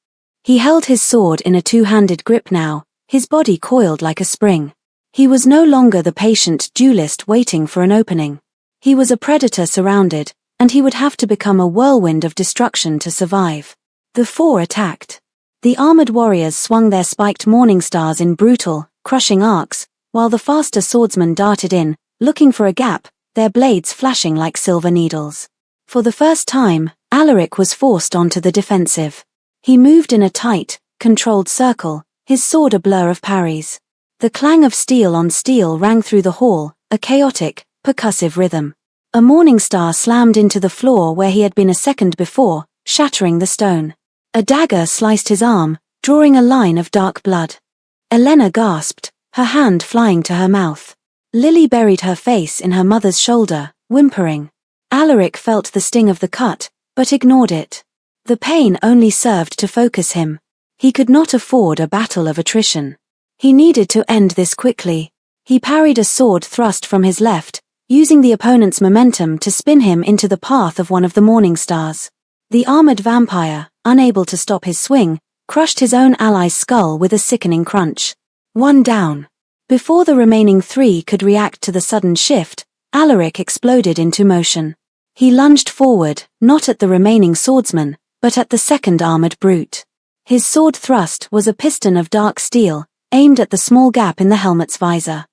He held his sword in a two-handed grip now, his body coiled like a spring. He was no longer the patient duelist waiting for an opening. He was a predator surrounded, and he would have to become a whirlwind of destruction to survive. The four attacked. The armored warriors swung their spiked morning stars in brutal, crushing arcs, while the faster swordsmen darted in, looking for a gap, their blades flashing like silver needles. For the first time, Alaric was forced onto the defensive. He moved in a tight, controlled circle, his sword a blur of parries. The clang of steel on steel rang through the hall, a chaotic, percussive rhythm. A morning star slammed into the floor where he had been a second before, shattering the stone. A dagger sliced his arm, drawing a line of dark blood. Elena gasped, her hand flying to her mouth. Lily buried her face in her mother's shoulder, whimpering. Alaric felt the sting of the cut, but ignored it. The pain only served to focus him. He could not afford a battle of attrition. He needed to end this quickly. He parried a sword thrust from his left, using the opponent's momentum to spin him into the path of one of the morning stars. The armored vampire, unable to stop his swing, crushed his own ally's skull with a sickening crunch. One down. Before the remaining three could react to the sudden shift, Alaric exploded into motion. He lunged forward, not at the remaining swordsman, but at the second armored brute. His sword thrust was a piston of dark steel, aimed at the small gap in the helmet's visor.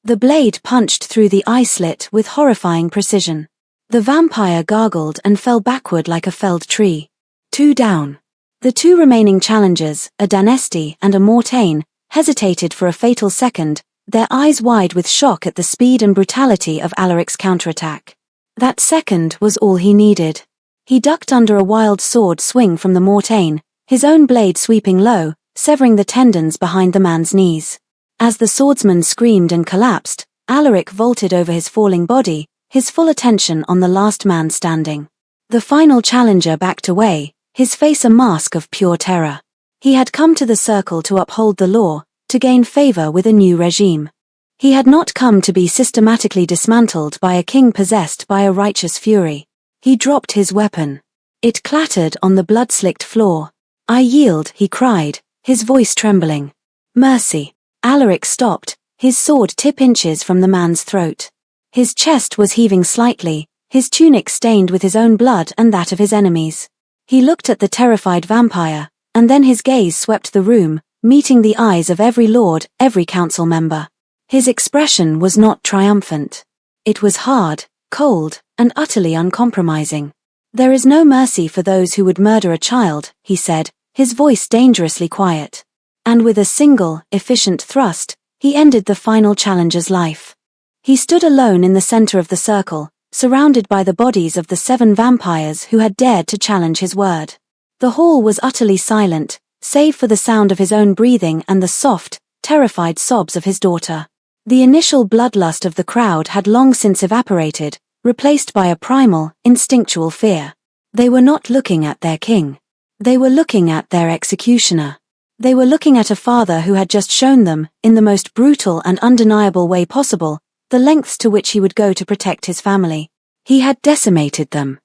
The blade punched through the eye slit with horrifying precision. The vampire gargled and fell backward like a felled tree. 2 down. The two remaining challengers, a Danesti and a Mortain, hesitated for a fatal second, their eyes wide with shock at the speed and brutality of Alaric's counterattack. That second was all he needed. He ducked under a wild sword swing from the Mortain, his own blade sweeping low, severing the tendons behind the man's knees. As the swordsman screamed and collapsed, Alaric vaulted over his falling body, his full attention on the last man standing. The final challenger backed away, his face a mask of pure terror. He had come to the circle to uphold the law, to gain favor with a new regime. He had not come to be systematically dismantled by a king possessed by a righteous fury. He dropped his weapon. It clattered on the blood-slicked floor. "I yield," he cried, his voice trembling. "Mercy." Alaric stopped, his sword tip inches from the man's throat. His chest was heaving slightly, his tunic stained with his own blood and that of his enemies. He looked at the terrified vampire, and then his gaze swept the room, meeting the eyes of every lord, every council member. His expression was not triumphant. It was hard, cold, and utterly uncompromising. "There is no mercy for those who would murder a child," he said, his voice dangerously quiet. And with a single, efficient thrust, he ended the final challenger's life. He stood alone in the center of the circle, surrounded by the bodies of the 7 vampires who had dared to challenge his word. The hall was utterly silent, save for the sound of his own breathing and the soft, terrified sobs of his daughter. The initial bloodlust of the crowd had long since evaporated, replaced by a primal, instinctual fear. They were not looking at their king. They were looking at their executioner. They were looking at a father who had just shown them, in the most brutal and undeniable way possible, the lengths to which he would go to protect his family. He had decimated them.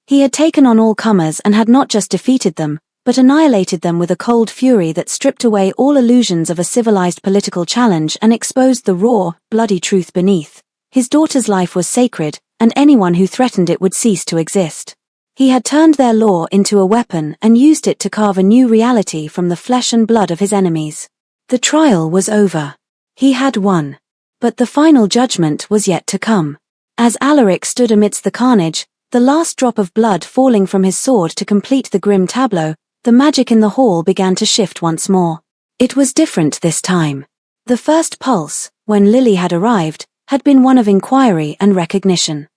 He had taken on all comers and had not just defeated them, but annihilated them with a cold fury that stripped away all illusions of a civilized political challenge and exposed the raw, bloody truth beneath. His daughter's life was sacred, and anyone who threatened it would cease to exist. He had turned their law into a weapon and used it to carve a new reality from the flesh and blood of his enemies. The trial was over. He had won. But the final judgment was yet to come. As Alaric stood amidst the carnage, the last drop of blood falling from his sword to complete the grim tableau, the magic in the hall began to shift once more. It was different this time. The first pulse, when Lily had arrived, had been one of inquiry and recognition.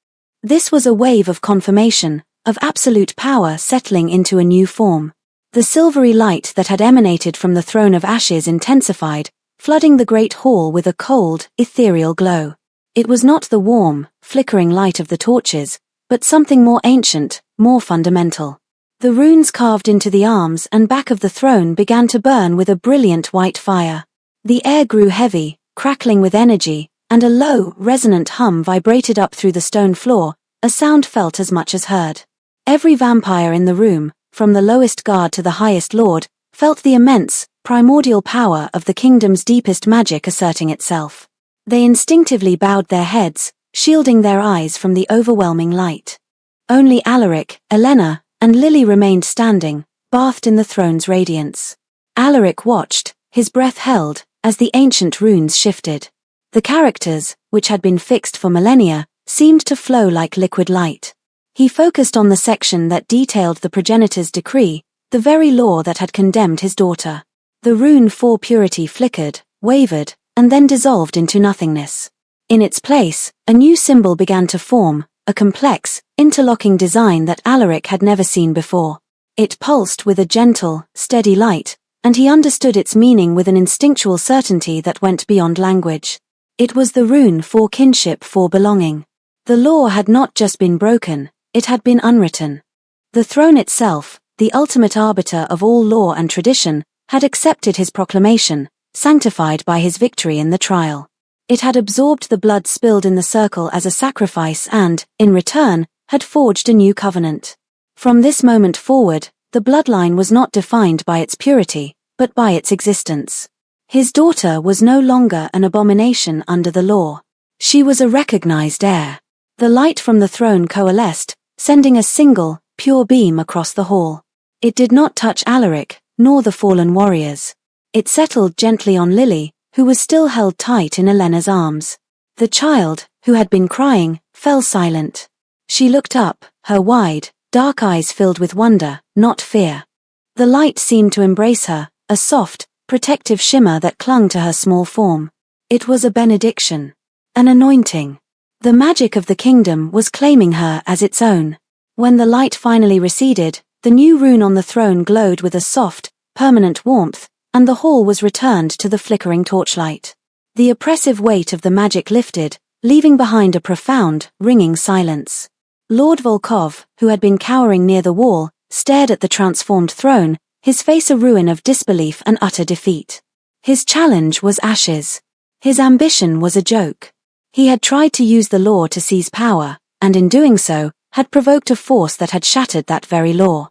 This was a wave of confirmation, of absolute power settling into a new form. The silvery light that had emanated from the throne of ashes intensified, flooding the great hall with a cold, ethereal glow. It was not the warm, flickering light of the torches, but something more ancient, more fundamental. The runes carved into the arms and back of the throne began to burn with a brilliant white fire. The air grew heavy, crackling with energy, and a low, resonant hum vibrated up through the stone floor, a sound felt as much as heard. Every vampire in the room, from the lowest guard to the highest lord, felt the immense, primordial power of the kingdom's deepest magic asserting itself. They instinctively bowed their heads, shielding their eyes from the overwhelming light. Only Alaric, Elena, and Lily remained standing, bathed in the throne's radiance. Alaric watched, his breath held, as the ancient runes shifted. The characters, which had been fixed for millennia, seemed to flow like liquid light. He focused on the section that detailed the progenitor's decree, the very law that had condemned his daughter. The rune for purity flickered, wavered, and then dissolved into nothingness. In its place, a new symbol began to form, a complex, interlocking design that Alaric had never seen before. It pulsed with a gentle, steady light, and he understood its meaning with an instinctual certainty that went beyond language. It was the rune for kinship, for belonging. The law had not just been broken, it had been unwritten. The throne itself, the ultimate arbiter of all law and tradition, had accepted his proclamation, sanctified by his victory in the trial. It had absorbed the blood spilled in the circle as a sacrifice and, in return, had forged a new covenant. From this moment forward, the bloodline was not defined by its purity, but by its existence. His daughter was no longer an abomination under the law. She was a recognized heir. The light from the throne coalesced, sending a single, pure beam across the hall. It did not touch Alaric, nor the fallen warriors. It settled gently on Lily, who was still held tight in Elena's arms. The child, who had been crying, fell silent. She looked up, her wide, dark eyes filled with wonder, not fear. The light seemed to embrace her, a soft, protective shimmer that clung to her small form. It was a benediction. An anointing. The magic of the kingdom was claiming her as its own. When the light finally receded, the new rune on the throne glowed with a soft, permanent warmth, and the hall was returned to the flickering torchlight. The oppressive weight of the magic lifted, leaving behind a profound, ringing silence. Lord Volkov, who had been cowering near the wall, stared at the transformed throne, his face a ruin of disbelief and utter defeat. His challenge was ashes. His ambition was a joke. He had tried to use the law to seize power, and in doing so, had provoked a force that had shattered that very law.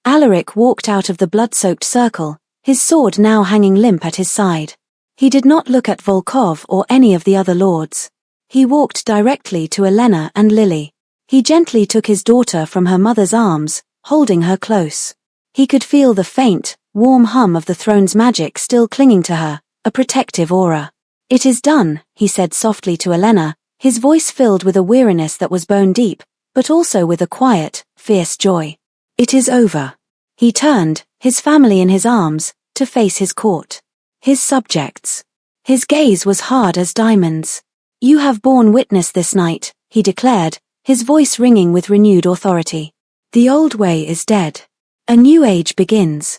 Alaric walked out of the blood-soaked circle, his sword now hanging limp at his side. He did not look at Volkov or any of the other lords. He walked directly to Elena and Lily. He gently took his daughter from her mother's arms, holding her close. He could feel the faint, warm hum of the throne's magic still clinging to her, a protective aura. "It is done," he said softly to Elena, his voice filled with a weariness that was bone-deep, but also with a quiet, fierce joy. "It is over." He turned, his family in his arms, to face his court. His subjects. His gaze was hard as diamonds. "You have borne witness this night," he declared, his voice ringing with renewed authority. "The old way is dead. A new age begins.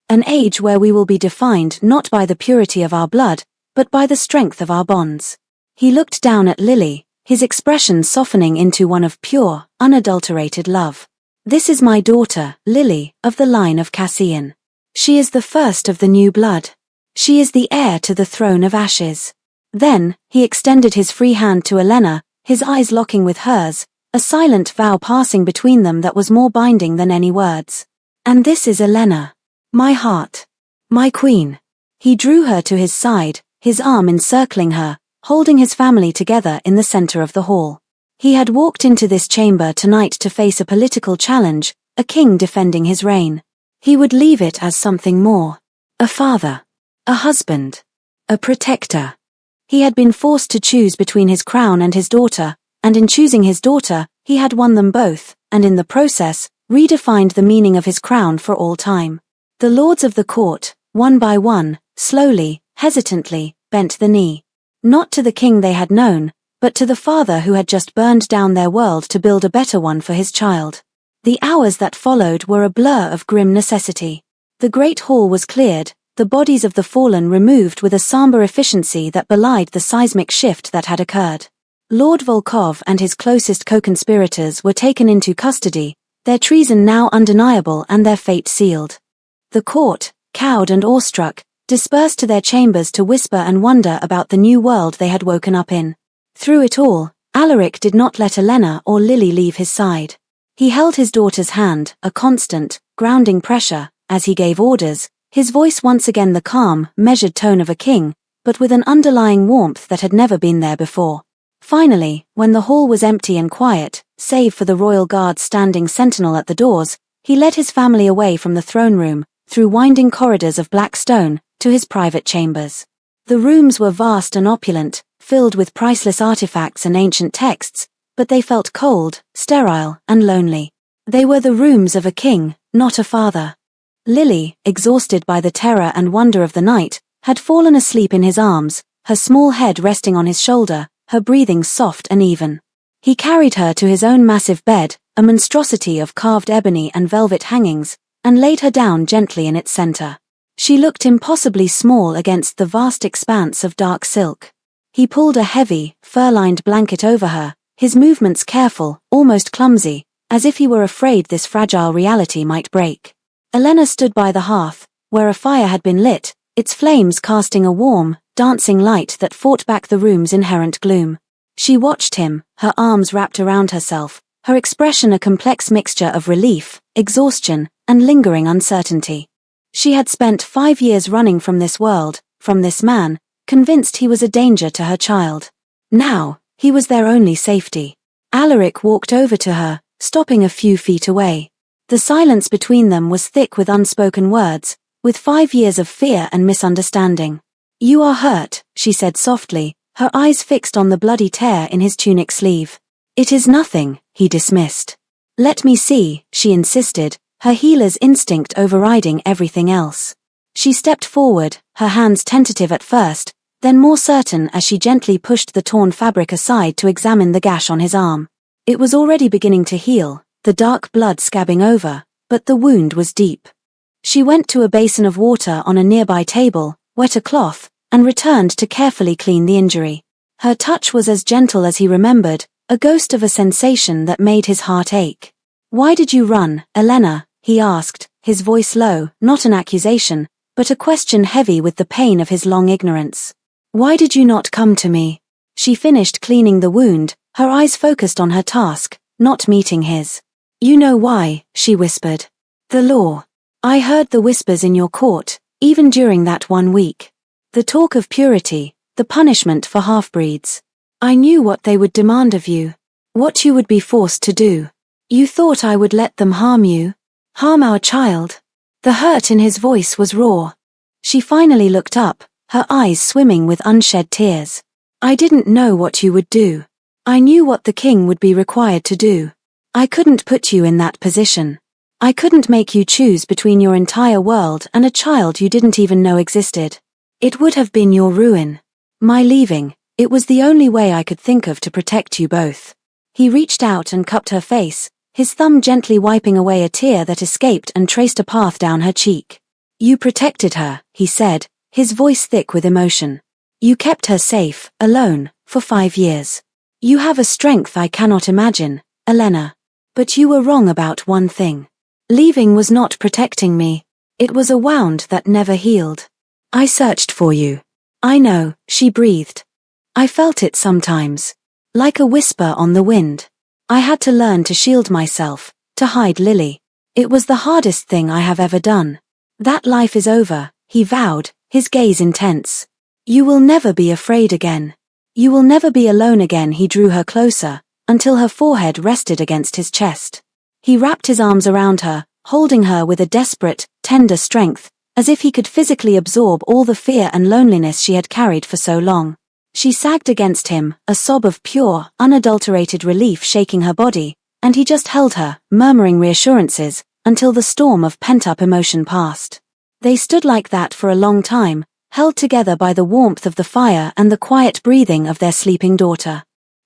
An age where we will be defined not by the purity of our blood, but by the strength of our bonds." He looked down at Lily, his expression softening into one of pure, unadulterated love. "This is my daughter, Lily, of the line of Cassian. She is the first of the new blood. She is the heir to the throne of ashes." Then, he extended his free hand to Elena, his eyes locking with hers, a silent vow passing between them that was more binding than any words. "And this is Elena. My heart. My queen." He drew her to his side, his arm encircling her, holding his family together in the center of the hall. He had walked into this chamber tonight to face a political challenge, a king defending his reign. He would leave it as something more. A father. A husband. A protector. He had been forced to choose between his crown and his daughter, and in choosing his daughter, he had won them both, and in the process, redefined the meaning of his crown for all time. The lords of the court, one by one, slowly, hesitantly, bent the knee. Not to the king they had known, but to the father who had just burned down their world to build a better one for his child. The hours that followed were a blur of grim necessity. The great hall was cleared, the bodies of the fallen removed with a somber efficiency that belied the seismic shift that had occurred. Lord Volkov and his closest co-conspirators were taken into custody, their treason now undeniable and their fate sealed. The court, cowed and awestruck, dispersed to their chambers to whisper and wonder about the new world they had woken up in. Through it all, Alaric did not let Elena or Lily leave his side. He held his daughter's hand, a constant, grounding pressure, as he gave orders, his voice once again the calm, measured tone of a king, but with an underlying warmth that had never been there before. Finally, when the hall was empty and quiet, save for the royal guards standing sentinel at the doors, he led his family away from the throne room, through winding corridors of black stone, to his private chambers. The rooms were vast and opulent, filled with priceless artifacts and ancient texts, but they felt cold, sterile, and lonely. They were the rooms of a king, not a father. Lily, exhausted by the terror and wonder of the night, had fallen asleep in his arms, her small head resting on his shoulder, her breathing soft and even. He carried her to his own massive bed, a monstrosity of carved ebony and velvet hangings, and laid her down gently in its center. She looked impossibly small against the vast expanse of dark silk. He pulled a heavy, fur-lined blanket over her, his movements careful, almost clumsy, as if he were afraid this fragile reality might break. Elena stood by the hearth, where a fire had been lit, its flames casting a warm, dancing light that fought back the room's inherent gloom. She watched him, her arms wrapped around herself, her expression a complex mixture of relief, exhaustion, and lingering uncertainty. She had spent 5 years running from this world, from this man, convinced he was a danger to her child. Now, he was their only safety. Alaric walked over to her, stopping a few feet away. The silence between them was thick with unspoken words, with 5 years of fear and misunderstanding. "You are hurt," she said softly, her eyes fixed on the bloody tear in his tunic sleeve. "It is nothing," he dismissed. "Let me see," she insisted, her healer's instinct overriding everything else. She stepped forward, her hands tentative at first, then more certain as she gently pushed the torn fabric aside to examine the gash on his arm. It was already beginning to heal, the dark blood scabbing over, but the wound was deep. She went to a basin of water on a nearby table, wet a cloth, and returned to carefully clean the injury. Her touch was as gentle as he remembered, a ghost of a sensation that made his heart ache. "Why did you run, Elena?" he asked, his voice low, not an accusation, but a question heavy with the pain of his long ignorance. "Why did you not come to me?" She finished cleaning the wound, her eyes focused on her task, not meeting his. "You know why," she whispered. "The law. I heard the whispers in your court, even during that 1 week. The talk of purity, the punishment for half-breeds. I knew what they would demand of you, what you would be forced to do. You thought I would let them harm you? Harm our child?" The hurt in his voice was raw. She finally looked up, her eyes swimming with unshed tears. "I didn't know what you would do. I knew what the king would be required to do. I couldn't put you in that position. I couldn't make you choose between your entire world and a child you didn't even know existed. It would have been your ruin. My leaving, it was the only way I could think of to protect you both." He reached out and cupped her face, his thumb gently wiping away a tear that escaped and traced a path down her cheek. "You protected her," he said, his voice thick with emotion. "You kept her safe, alone, for 5 years. You have a strength I cannot imagine, Elena. But you were wrong about one thing. Leaving was not protecting me. It was a wound that never healed. I searched for you. I know," she breathed. "I felt it sometimes. Like a whisper on the wind. I had to learn to shield myself, to hide Lily. It was the hardest thing I have ever done. That life is over," he vowed, his gaze intense. "You will never be afraid again. You will never be alone again." He drew her closer, until her forehead rested against his chest. He wrapped his arms around her, holding her with a desperate, tender strength, as if he could physically absorb all the fear and loneliness she had carried for so long. She sagged against him, a sob of pure, unadulterated relief shaking her body, and he just held her, murmuring reassurances, until the storm of pent-up emotion passed. They stood like that for a long time, held together by the warmth of the fire and the quiet breathing of their sleeping daughter.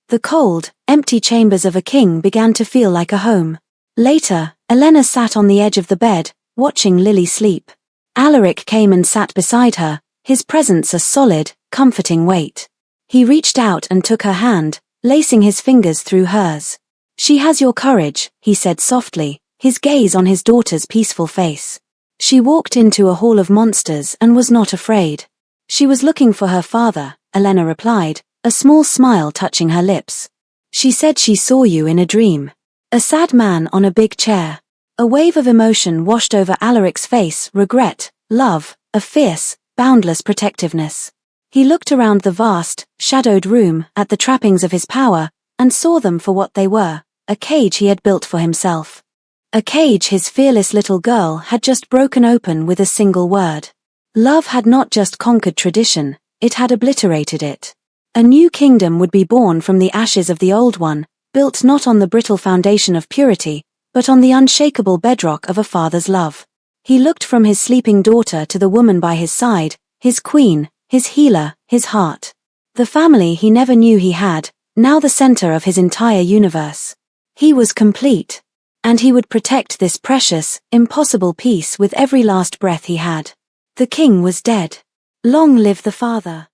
The cold, empty chambers of a king began to feel like a home. Later, Elena sat on the edge of the bed, watching Lily sleep. Alaric came and sat beside her, his presence a solid, comforting weight. He reached out and took her hand, lacing his fingers through hers. "She has your courage," he said softly, his gaze on his daughter's peaceful face. "She walked into a hall of monsters and was not afraid." "She was looking for her father," Elena replied, a small smile touching her lips. "She said she saw you in a dream. A sad man on a big chair." A wave of emotion washed over Alaric's face, regret, love, a fierce, boundless protectiveness. He looked around the vast, shadowed room, at the trappings of his power, and saw them for what they were, a cage he had built for himself. A cage his fearless little girl had just broken open with a single word. Love had not just conquered tradition, it had obliterated it. A new kingdom would be born from the ashes of the old one, built not on the brittle foundation of purity, but on the unshakable bedrock of a father's love. He looked from his sleeping daughter to the woman by his side, his queen, his healer, his heart. The family he never knew he had, now the center of his entire universe. He was complete. And he would protect this precious, impossible peace with every last breath he had. The king was dead. Long live the father.